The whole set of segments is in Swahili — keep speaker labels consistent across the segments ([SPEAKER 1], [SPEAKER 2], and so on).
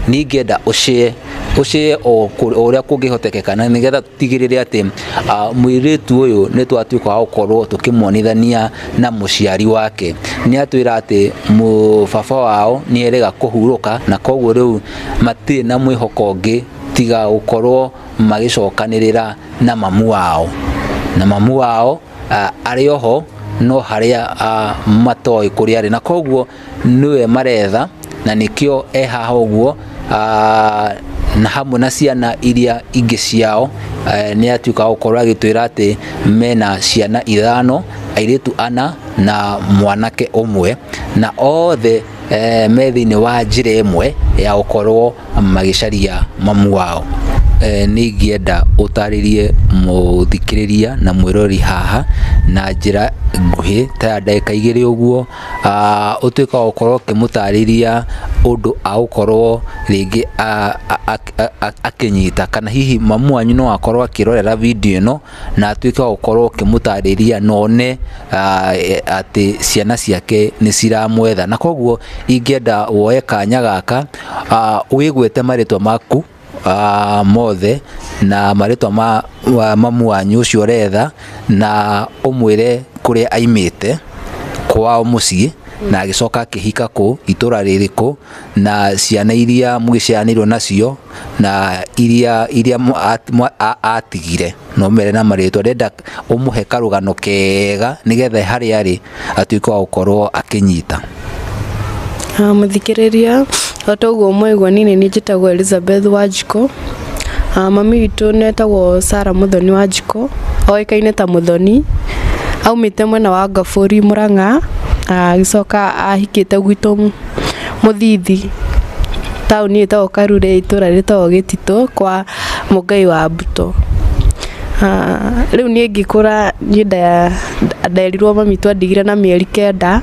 [SPEAKER 1] ningenda ucie o uria kungihotekeka na nigetha tutigirire ati mwiritu uyu ni twatuika wa gukorwo tukimonithania na muciari wake. Ni atwira ati baba wao ni erega kuhuruka na koguo riu mati na mwihoko ungi tiga gukorwo magicokanirira na mamu wao, na mamu wao ari oho no haria matoi kuria ari, na koguo niwe maretha na nikio haha uguo na hamwe na ciana iria ingi ciao ni atuika gukorwo agitwira ati mena ciana 5, airitu 4 na mwanake umwe, na othe me thiini wa njira imwe ya gukorwo magicaria mamu wao. Ningienda utaririe muthikiriria na mwirori haha na njira nguhi ta ndagika 2 uguo utuika gukorwo kimutariria undu aukorwo ringi akinyita, kana hihi mamu wanyu no akorwo akirorera video ino na atuika gukorwo kimutariria none ati ciana ciake ni ciramwetha, na koguo ingienda woe kanya gaka wigwete maritwa maku mothe na maritwa ma mamu wanyu ucio uretha na umwire kuria aimite kwao mucii na agicoka akihika ku itura ririku na ciana iria mugicianirwo nacio na iria atigire no mere na maritwa. Ndenda umuhe karugano kega nigetha hari ari atuika gukorwo akinyita.
[SPEAKER 2] Muthikiriria otoguo mwigwa nini njitagwo Elizabeth Wanjiko. Mami witu netagwo Sara Muthoni Wanjiko, oikaine ta Muthoni, aumite mwena wa Ngaburi Murang'a, agicoka ahikite gwitu Muthithi tauni etagwo Karure, itura ritagwo Gitito kwa Mugai wa Mbuto. Riu nie ngikura nderirwo mami twandigire na mieri 9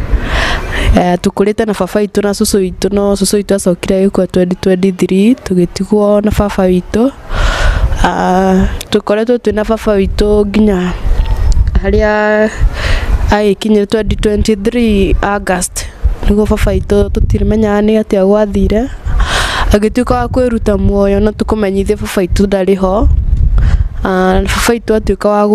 [SPEAKER 2] tukurite na baba witu na cucu witu, no cucu witu acokire gukua 2023 tugitigwo na baba witu. Tukoretwo twina baba witu nginya haria aikinyire 2023 August niguo baba witu tutirimenya ni atia gwathire, agituika wa kwiruta muoyo na tukumenyithie baba witu ndari ho. Baba witu atuika wa